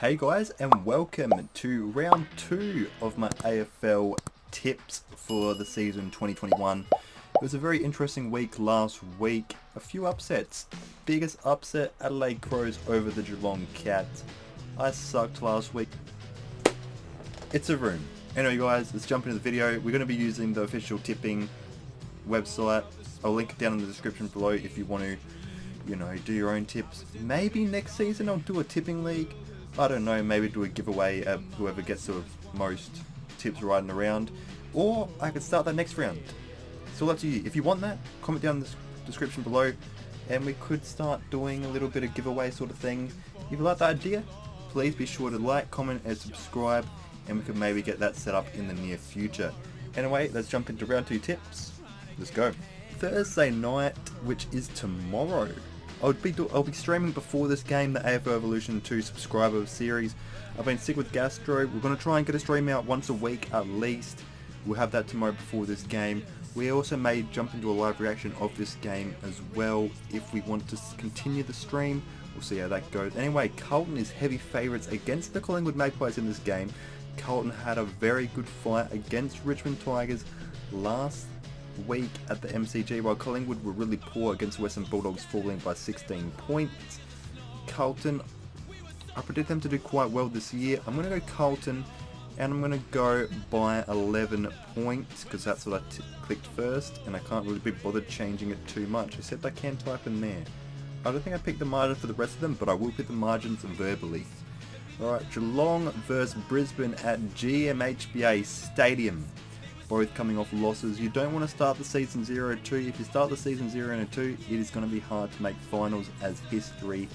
Hey guys, and welcome to round 2 of my AFL tips for the season 2021. It was a very interesting week last week. A few upsets. Biggest upset, Adelaide Crows over the Geelong Cats. I sucked last week. It's a room. Anyway guys, let's jump into the video. We're going to be using the official tipping website. I'll link it down in the description below if you want to, do your own tips. Maybe next season I'll do a tipping league. I don't know, maybe do a giveaway at whoever gets the most tips right in the round. Or I could start that next round. It's all up to you. If you want that, comment down in the description below and we could start doing a little bit of giveaway sort of thing. If you like the idea, please be sure to like, comment and subscribe, and we could maybe get that set up in the near future. Anyway, let's jump into round 2 tips. Let's go. Thursday night, which is tomorrow. I'll be streaming before this game, the AFL Evolution 2 subscriber series. I've been sick with gastro. We're going to try and get a stream out once a week at least. We'll have that tomorrow before this game. We also may jump into a live reaction of this game as well if we want to continue the stream. We'll see how that goes. Anyway, Carlton is heavy favourites against the Collingwood Magpies in this game. Carlton had a very good fight against Richmond Tigers last week at the MCG, while Collingwood were really poor against Western Bulldogs, falling by 16 points. Carlton, I predict them to do quite well this year. I'm going to go Carlton, and I'm going to go by 11 points, because that's what I clicked first, and I can't really be bothered changing it too much, except I can type in there. I don't think I picked the margin for the rest of them, but I will pick the margins verbally. Alright, Geelong versus Brisbane at GMHBA Stadium. Both coming off losses. You don't want to start the season 0-2. If you start the season 0-2, it is going to be hard to make finals, as history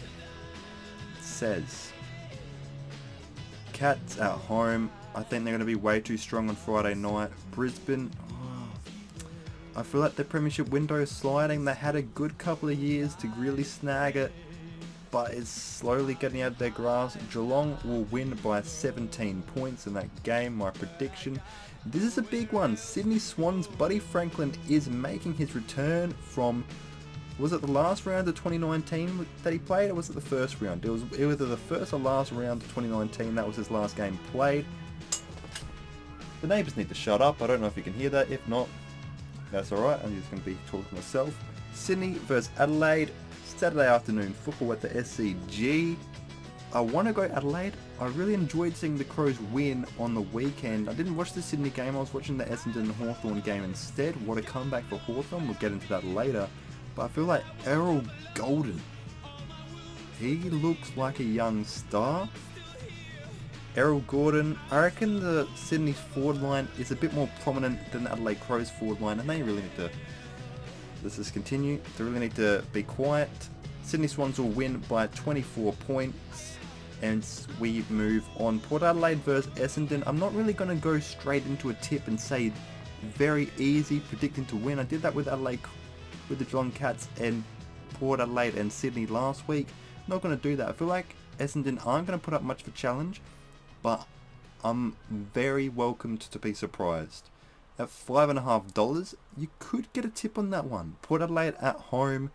says. Cats at home. I think they're going to be way too strong on Friday night. Brisbane, I feel like the premiership window is sliding. They had a good couple of years to really snag it, but it's slowly getting out of their grasp. Geelong will win by 17 points in that game, my prediction. This is a big one. Sydney Swans' Buddy Franklin is making his return from, was it the last round of 2019 that he played, or was it the first round? It was either the first or last round of 2019, that was his last game played. The neighbours need to shut up. I don't know if you can hear that. If not, that's alright. I'm just going to be talking to myself. Sydney versus Adelaide. Saturday afternoon football at the SCG. I want to go Adelaide. I really enjoyed seeing the Crows win on the weekend. I didn't watch the Sydney game. I was watching the Essendon Hawthorne game instead. What a comeback for Hawthorne. We'll get into that later. But I feel like Errol Golden, he looks like a young star. Errol Gordon, I reckon the Sydney's forward line is a bit more prominent than the Adelaide Crows forward line, and they really need to, let's just continue, they really need to be quiet. Sydney Swans will win by 24 points, and we move on. Port Adelaide versus Essendon. I'm not really going to go straight into a tip and say very easy, predicting to win. I did that with Adelaide, with the Geelong Cats and Port Adelaide and Sydney last week. I'm not going to do that. I feel like Essendon aren't going to put up much of a challenge, but I'm very welcomed to be surprised. At $5.50, you could get a tip on that one. Port Adelaide at home.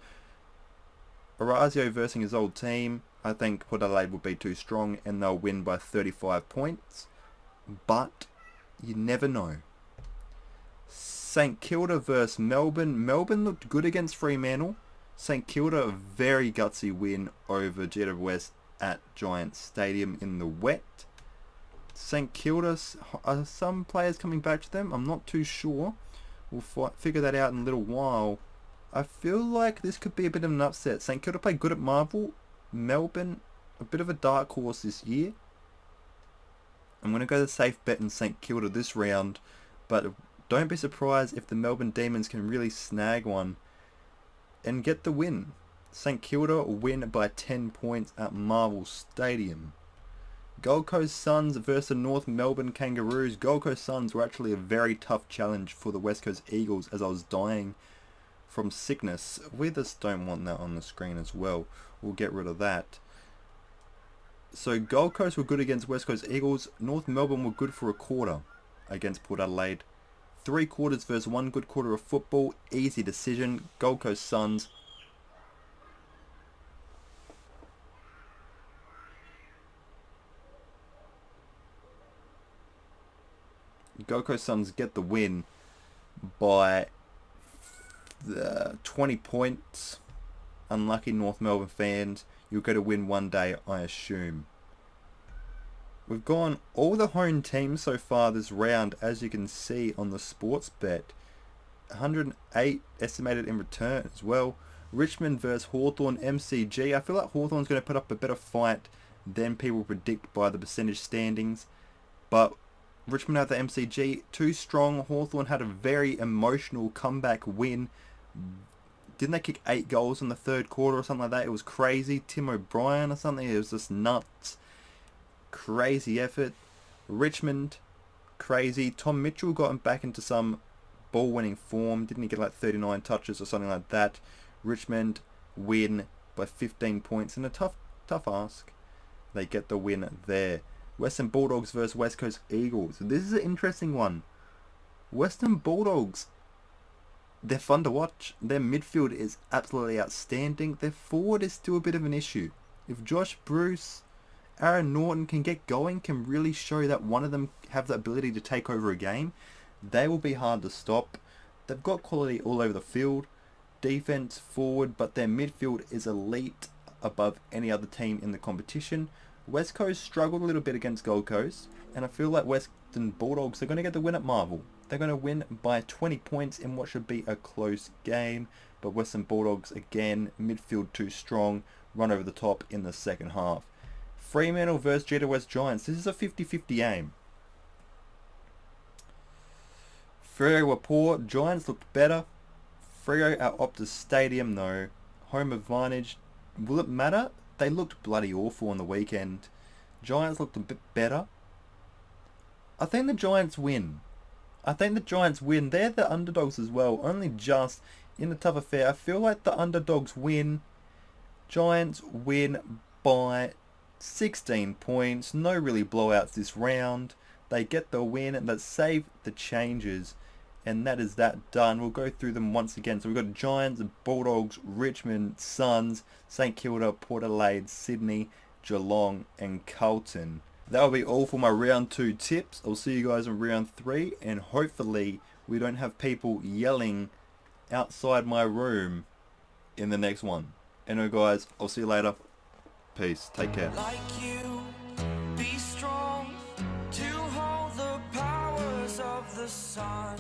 Orazio versus his old team. I think Port Adelaide will be too strong and they'll win by 35 points. But you never know. St Kilda versus Melbourne. Melbourne looked good against Fremantle. St Kilda, a very gutsy win over Jetta West at Giants Stadium in the wet. St Kilda, are some players coming back to them? I'm not too sure. We'll figure that out in a little while. I feel like this could be a bit of an upset. St Kilda played good at Marvel. Melbourne, a bit of a dark horse this year. I'm going to go the safe bet in St Kilda this round, but don't be surprised if the Melbourne Demons can really snag one and get the win. St Kilda will win by 10 points at Marvel Stadium. Gold Coast Suns versus the North Melbourne Kangaroos. Gold Coast Suns were actually a very tough challenge for the West Coast Eagles, as I was dying from sickness. We just don't want that on the screen as well. We'll get rid of that. So Gold Coast were good against West Coast Eagles. North Melbourne were good for a quarter against Port Adelaide. 3 quarters versus 1 good quarter of football. Easy decision. Gold Coast Suns. Gold Coast Suns get the win by 20 points. Unlucky North Melbourne fans. You'll get a win one day, I assume. We've gone all the home teams so far this round, as you can see on the sports bet. 108 estimated in return as well. Richmond versus Hawthorne MCG. I feel like Hawthorne's going to put up a better fight than people predict by the percentage standings. But Richmond had the MCG too strong. Hawthorne had a very emotional comeback win. Didn't they kick 8 goals in the third quarter or something like that? It was crazy. Tim O'Brien or something. It was just nuts. Crazy effort. Richmond, crazy. Tom Mitchell got him back into some ball-winning form. Didn't he get like 39 touches or something like that? Richmond win by 15 points in a tough ask. They get the win there. Western Bulldogs versus West Coast Eagles. This is an interesting one. Western Bulldogs, they're fun to watch. Their midfield is absolutely outstanding. Their forward is still a bit of an issue. If Josh Bruce, Aaron Norton can get going, can really show that one of them have the ability to take over a game, they will be hard to stop. They've got quality all over the field. Defense, forward, but their midfield is elite above any other team in the competition. West Coast struggled a little bit against Gold Coast, and I feel like Western Bulldogs are going to get the win at Marvel. They're going to win by 20 points in what should be a close game, but Western Bulldogs, again, midfield too strong, run over the top in the second half. Fremantle versus Jetta West Giants. This is a 50-50 game. Freo were poor. Giants looked better. Freo at Optus Stadium, though. Home advantage. Will it matter? They looked bloody awful on the weekend. Giants looked a bit better. I think the Giants win. They're the underdogs as well. Only just in a tough affair. I feel like the underdogs win. Giants win by 16 points. No really blowouts this round. They get the win and that save the changes. And that is that done. We'll go through them once again. So we've got Giants, Bulldogs, Richmond, Suns, St Kilda, Port Adelaide, Sydney, Geelong and Carlton. That'll be all for my round 2 tips. I'll see you guys in round 3, and hopefully we don't have people yelling outside my room in the next one. Anyway guys, I'll see you later. Peace. Take care. Like you, be strong to hold the powers of the sun.